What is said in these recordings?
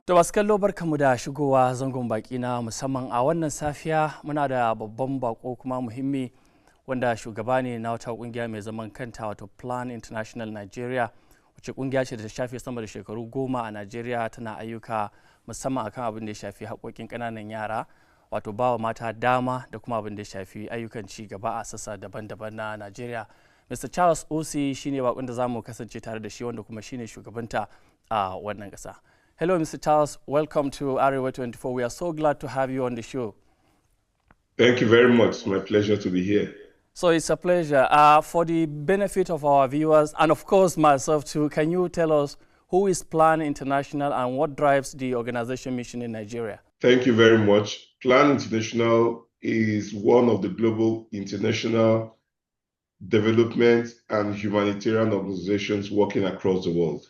Da masu kallo barkamu da shigowa zangon baki na musamman a wannan safiya muna da babban bako kuma muhimmi wanda shugaba ne na wata kungiya mai zaman kanta wato Plan International Nigeria wacce kungiya ce da ta shafe sama da shekaru 10 a Nigeria tana ayyuka musamman akan abin da ya shafi haƙoƙin ƙananan yara wato bawa mata dama da kuma abin da ya shafi ayyukan ci gaba a sassa daban-daban na Nigeria. Mr. Charles Usie shine bakon da zamu kasance tare da shi wanda kuma shine shugabanta a wannan ƙasa. Hello, Mr. Charles. Welcome to Arewa 24. We are so glad to have you on the show. Thank you very much. It's my pleasure to be here. So it's a pleasure. For the benefit of our viewers, and of course myself too, can you tell us who is Plan International and what drives the organization mission in Nigeria? Thank you very much. Plan International is one of the global international development and humanitarian organizations working across the world.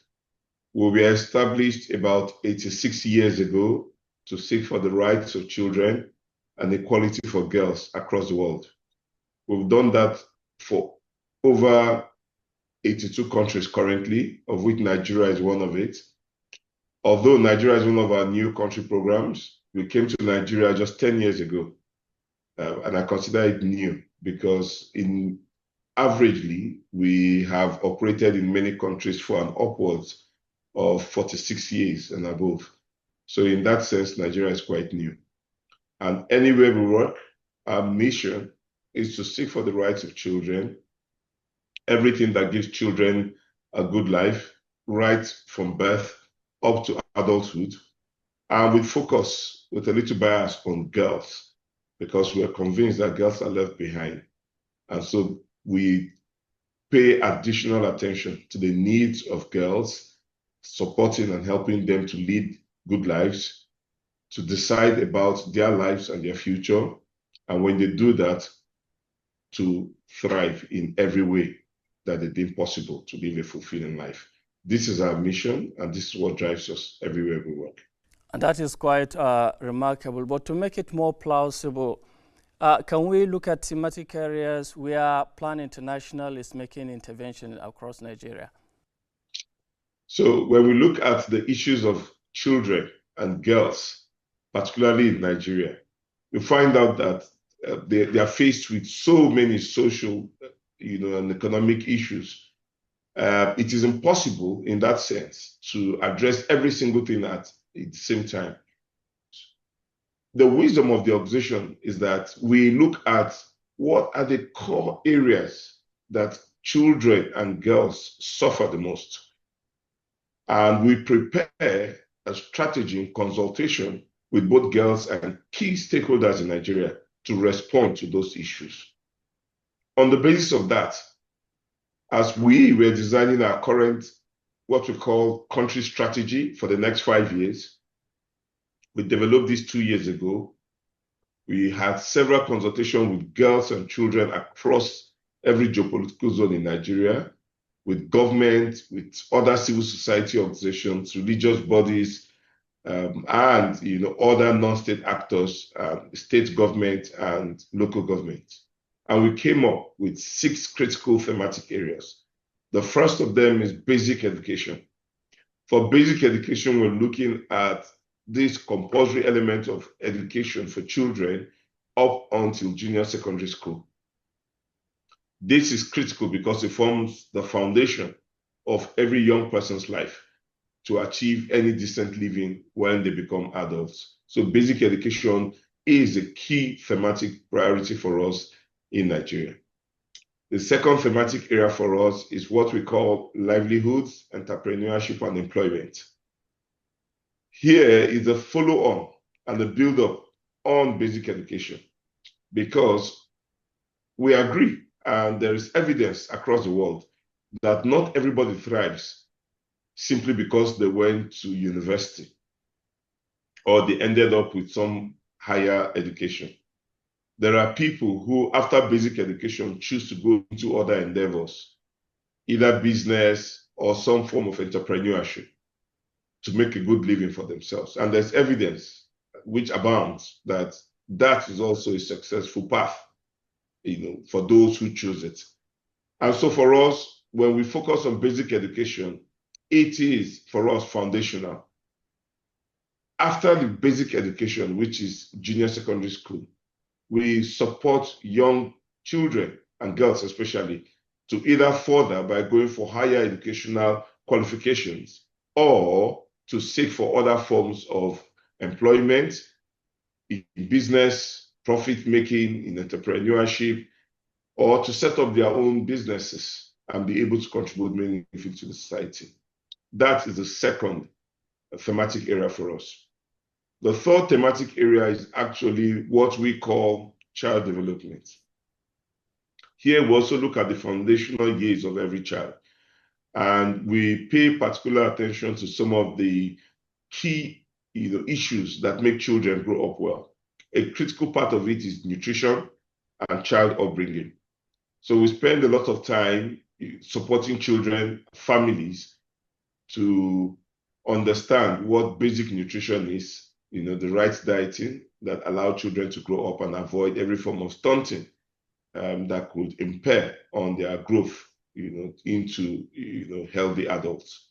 We were established about 86 years ago to seek for the rights of children and equality for girls across the world. We've done that for over 82 countries currently, of which Nigeria is one of it. Although Nigeria is one of our new country programs, we came to Nigeria just 10 years ago. And I consider it new because averagely, we have operated in many countries for an upwards of 46 years and above. So in that sense, Nigeria is quite new. And anywhere we work, our mission is to seek for the rights of children, everything that gives children a good life, right from birth up to adulthood, and with focus, with a little bias on girls, because we are convinced that girls are left behind. And so we pay additional attention to the needs of girls, supporting and helping them to lead good lives, to decide about their lives and their future, and when they do that, to thrive in every way that they deem possible to live a fulfilling life. This is our mission, and this is what drives us everywhere we work. And that is quite remarkable. But to make it more plausible, can we look at thematic areas where Plan International is making intervention across Nigeria? So when we look at the issues of children and girls, particularly in Nigeria, we find out that they are faced with so many social, and economic issues. It is impossible in that sense to address every single thing at the same time. The wisdom of the organization is that we look at what are the core areas that children and girls suffer the most. And we prepare a strategy in consultation with both girls and key stakeholders in Nigeria to respond to those issues. On the basis of that, as we were designing our current, what we call country strategy for the next 5 years, we developed this 2 years ago. We had several consultations with girls and children across every geopolitical zone in Nigeria, with government, with other civil society organizations, religious bodies, and other non-state actors, state government and local government. And we came up with 6 critical thematic areas. The first of them is basic education. For basic education, we're looking at this compulsory element of education for children up until junior secondary school. This is critical because it forms the foundation of every young person's life to achieve any decent living when they become adults. So basic education is a key thematic priority for us in Nigeria. The second thematic area for us is what we call livelihoods, entrepreneurship, and employment. Here is the follow-on and the build-up on basic education, because we agree, and there is evidence across the world, that not everybody thrives simply because they went to university or they ended up with some higher education. There are people who, after basic education, choose to go into other endeavors, either business or some form of entrepreneurship, to make a good living for themselves. And there's evidence which abounds that that is also a successful path, for those who choose it. And so for us, when we focus on basic education, it is for us foundational. after the basic education, which is junior secondary school, we support young children and girls especially to either further by going for higher educational qualifications or to seek for other forms of employment in business, profit making, in entrepreneurship, or to set up their own businesses and be able to contribute meaningfully to the society. That is the second thematic area for us. The third thematic area is actually what we call child development. Here we also look at the foundational years of every child, and we pay particular attention to some of the key issues that make children grow up well. A critical part of it is nutrition and child upbringing. So we spend a lot of time supporting children, families, to understand what basic nutrition is, the right dieting that allow children to grow up and avoid every form of stunting that could impair on their growth, into healthy adults.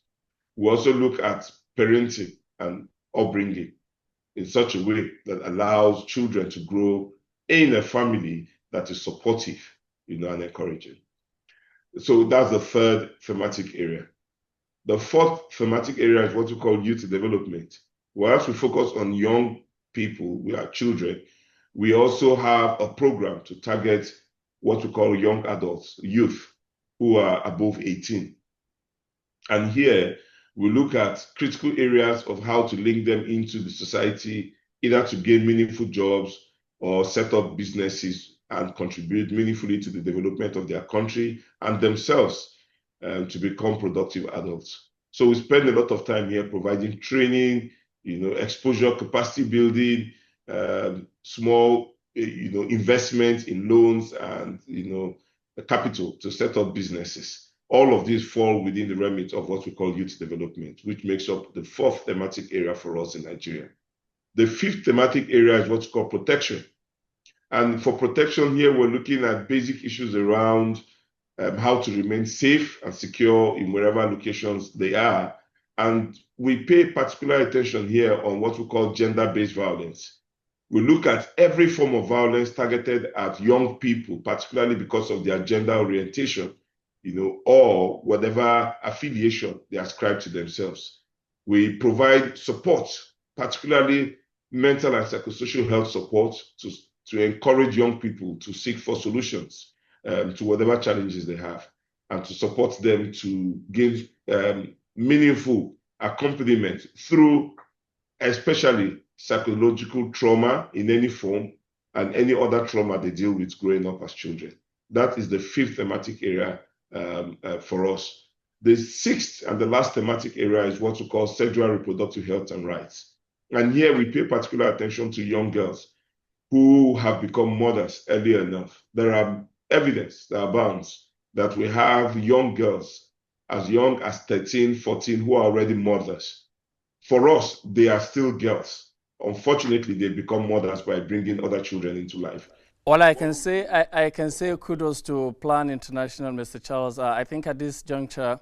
We also look at parenting and upbringing in such a way that allows children to grow in a family that is supportive, and encouraging. So that's the third thematic area. The fourth thematic area is what we call youth development. Whilst we focus on young people, we are children, we also have a program to target what we call young adults, youth, who are above 18. And here we look at critical areas of how to link them into the society, either to gain meaningful jobs or set up businesses and contribute meaningfully to the development of their country and themselves to become productive adults. So we spend a lot of time here providing training, exposure, capacity building, small, investment in loans and, capital to set up businesses. All of these fall within the remit of what we call youth development, which makes up the fourth thematic area for us in Nigeria. The fifth thematic area is what's called protection. And for protection here, we're looking at basic issues around how to remain safe and secure in wherever locations they are. And we pay particular attention here on what we call gender-based violence. We look at every form of violence targeted at young people, particularly because of their gender orientation, or whatever affiliation they ascribe to themselves. We provide support, particularly mental and psychosocial health support to encourage young people to seek for solutions to whatever challenges they have and to support them to gain meaningful accompaniment through especially psychological trauma in any form and any other trauma they deal with growing up as children. That is the fifth thematic area for us. The sixth and the last thematic area is what we call sexual reproductive health and rights. And here we pay particular attention to young girls who have become mothers early enough. There are evidence that abounds that we have young girls as young as 13, 14 who are already mothers. For us, they are still girls. Unfortunately, they become mothers by bringing other children into life. All I can say, I can say kudos to Plan International, Mr. Charles. I think at this juncture,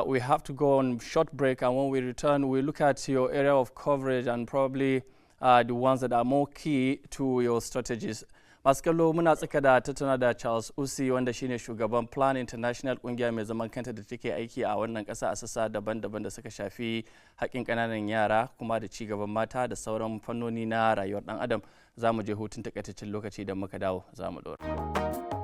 we have to go on short break, and when we return, we look at your area of coverage and probably the ones that are more key to your strategies. Masu kallo muna tsaka da tattauna da Charles Usie wanda shine shugaban Plan International, kungiya mai zaman kanta da take aiki a wannan ƙasa a sassa daban-daban da suka shafi haƙƙin ƙananan yara kuma da cigaban mata da sauran fannoni na rayuwar ɗan adam. Za mu je hutun takaitaccen lokaci da muka dawo za mu ɗora.